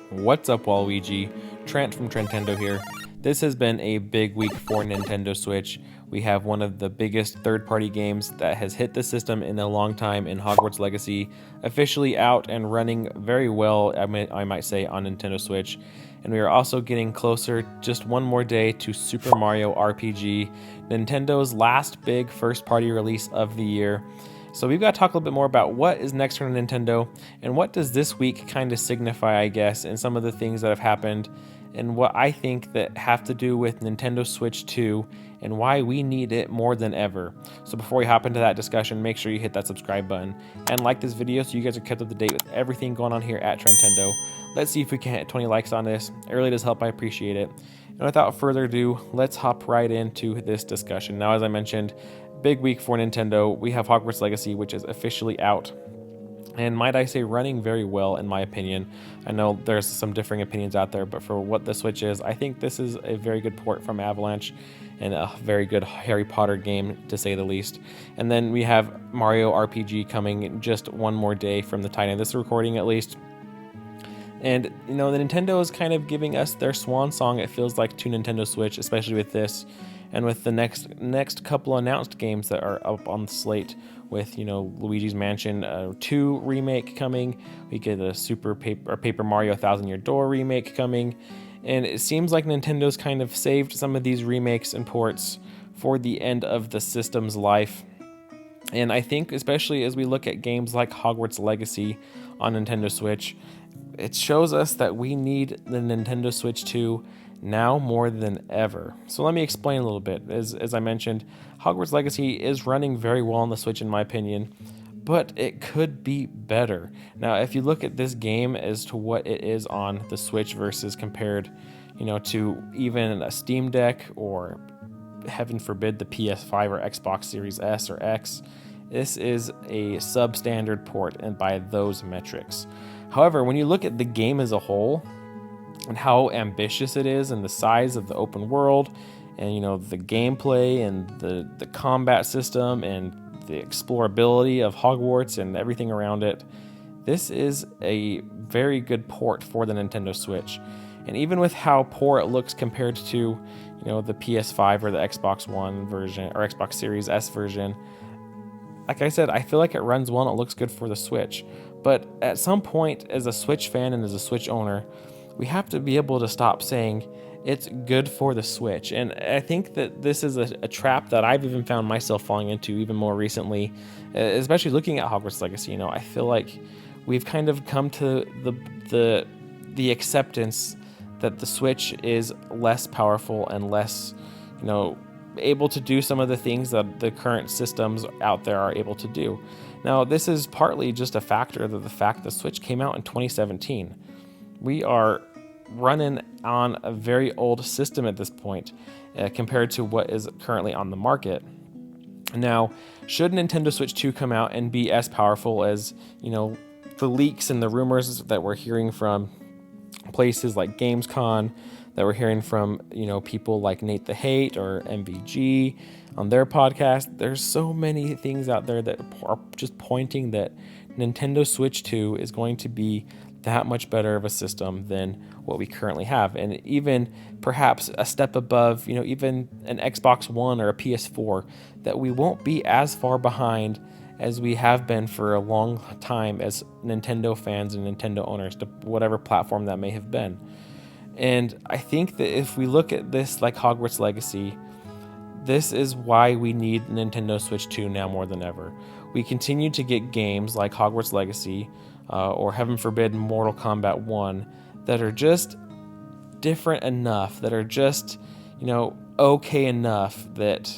What's up, Waluigi? Trent from Trentendo here. This has been a big week for Nintendo Switch. We have one of the biggest third-party games that has hit the system in a long time in Hogwarts Legacy, officially out and running very well, I might say, on Nintendo Switch. And we are also getting closer, just one more day, to Super Mario RPG, Nintendo's last big first-party release of the year. So we've got to talk a little bit more about what is next for Nintendo and what does this week kind of signify, I guess, and some of the things that have happened and what I think that have to do with Nintendo Switch 2 and why we need it more than ever. So before we hop into that discussion, make sure you hit that subscribe button and like this video so you guys are kept up to date with everything going on here at Trentendo. Let's see if we can hit 20 likes on this. It really does help. I appreciate it. And without further ado, let's hop right into this discussion. Now, as I mentioned, big week for Nintendo. We have Hogwarts Legacy, which is officially out. And might I say, running very well, in my opinion. I know there's some differing opinions out there, but for what the Switch is, I think this is a very good port from Avalanche and a very good Harry Potter game, to say the least. And then we have Mario RPG coming just one more day from the time of this recording, at least. And, you know, the Nintendo is kind of giving us their swan song, it feels like, to Nintendo Switch, especially with this. And with the next couple announced games that are up on the slate, with, you know, Luigi's Mansion 2 remake coming, we get a Paper Mario 1000-Year Door remake coming, and it seems like Nintendo's kind of saved some of these remakes and ports for the end of the system's life. And I think, especially as we look at games like Hogwarts Legacy on Nintendo Switch, it shows us that we need the Nintendo Switch 2 now more than ever. So let me explain a little bit. As I mentioned, Hogwarts Legacy is running very well on the Switch in my opinion, but it could be better. Now, if you look at this game as to what it is on the Switch versus compared, you know, to even a Steam Deck or, heaven forbid, the PS5 or Xbox Series S or X, this is a substandard port and by those metrics. However, when you look at the game as a whole, and how ambitious it is and the size of the open world and, you know, the gameplay and the combat system and the explorability of Hogwarts and everything around it, this is a very good port for the Nintendo Switch. And even with how poor it looks compared to, you know, the PS5 or the Xbox One version or Xbox Series S version, like I said, I feel like it runs well and it looks good for the Switch. But at some point, as a Switch fan and as a Switch owner, we have to be able to stop saying it's good for the Switch. And I think that this is a trap that I've even found myself falling into even more recently, especially looking at Hogwarts Legacy. You know, I feel like we've kind of come to the acceptance that the Switch is less powerful and less, you know, able to do some of the things that the current systems out there are able to do. Now, this is partly just a factor of the fact the Switch came out in 2017. We are running on a very old system at this point compared to what is currently on the market. Now, should Nintendo Switch 2 come out and be as powerful as, you know, the leaks and the rumors that we're hearing from places like Gamescom, that we're hearing from, you know, people like Nate the Hate or MVG on their podcast, there's so many things out there that are just pointing that Nintendo Switch 2 is going to be that much better of a system than what we currently have, and even perhaps a step above, you know, even an Xbox One or a PS4, that we won't be as far behind as we have been for a long time as Nintendo fans and Nintendo owners, to whatever platform that may have been. And I think that if we look at this like Hogwarts Legacy, this is why we need Nintendo Switch 2 now more than ever. We continue to get games like Hogwarts Legacy, or heaven forbid Mortal Kombat 1, that are just different enough, that are just, you know, okay enough that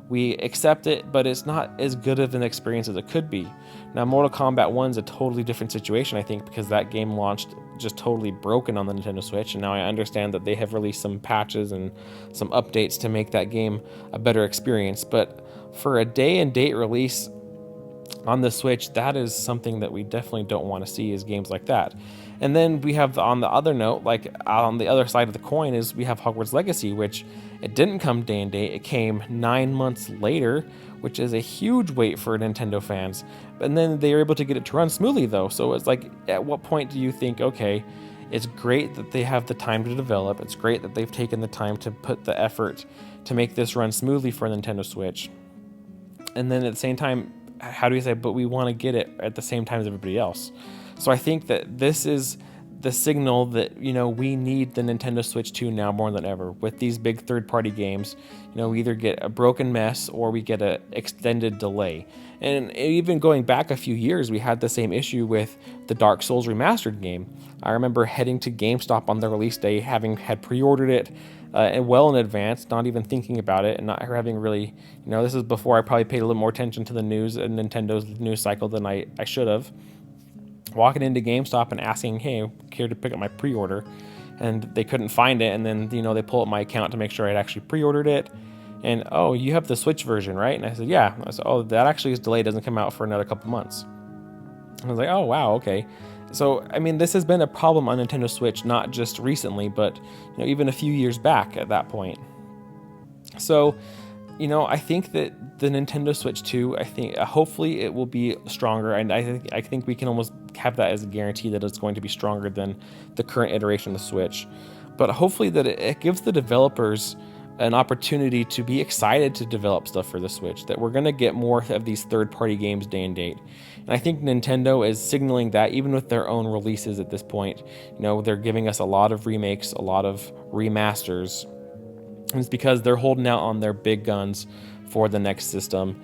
we accept it, but it's not as good of an experience as it could be. Now, Mortal Kombat 1 is a totally different situation, I think, because that game launched just totally broken on the Nintendo Switch, and now I understand that they have released some patches and some updates to make that game a better experience. But for a day and date release on the Switch, that is something that we definitely don't want to see, is games like that. And then we have, on the other note, like on the other side of the coin, is we have Hogwarts Legacy, which it didn't come day and date. It came 9 months later, which is a huge wait for Nintendo fans. And then they were able to get it to run smoothly, though. So it's like, at what point do you think, okay, It's great that they have the time to develop. It's great that they've taken the time to put the effort to make this run smoothly for Nintendo Switch. And then at the same time, how do you say, but we want to get it at the same time as everybody else? So I think that this is the signal that, we need the Nintendo Switch 2 now more than ever. With these big third-party games, we either get a broken mess or we get an extended delay. And even going back a few years, we had the same issue with the Dark Souls Remastered game. I remember heading to GameStop on the release day, having had pre-ordered it and well in advance, not even thinking about it, and not having really, this is before I probably paid a little more attention to the news and Nintendo's news cycle than I should have. Walking into GameStop and asking, hey, here to pick up my pre-order, and they couldn't find it, and then they pull up my account to make sure I'd actually pre-ordered it, and oh, you have the Switch version, right? And I said, yeah. I said, oh, that actually is delayed, doesn't come out for another couple months. I was like, oh wow, okay. So I mean, this has been a problem on Nintendo Switch, not just recently, but even a few years back at that point. So I think that the Nintendo Switch 2, I think hopefully it will be stronger, and I think we can almost have that as a guarantee that it's going to be stronger than the current iteration of the Switch. But hopefully that it gives the developers an opportunity to be excited to develop stuff for the Switch, that we're going to get more of these third-party games day and date. And I think Nintendo is signaling that even with their own releases at this point. They're giving us a lot of remakes, a lot of remasters. And it's because they're holding out on their big guns for the next system.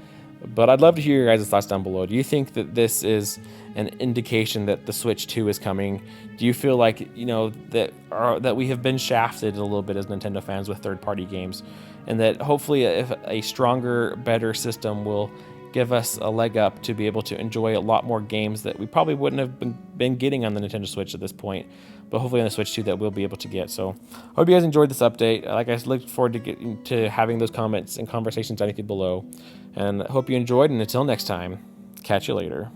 But I'd love to hear your guys' thoughts down below. Do you think that this is an indication that the Switch 2 is coming? Do you feel like, that we have been shafted a little bit as Nintendo fans with third-party games, and that hopefully if a stronger, better system will give us a leg up to be able to enjoy a lot more games that we probably wouldn't have been getting on the Nintendo Switch at this point, but hopefully on the Switch 2 that we'll be able to get. So I hope you guys enjoyed this update. Like I look forward to having those comments and conversations anything below, and I hope you enjoyed, and until next time, catch you later.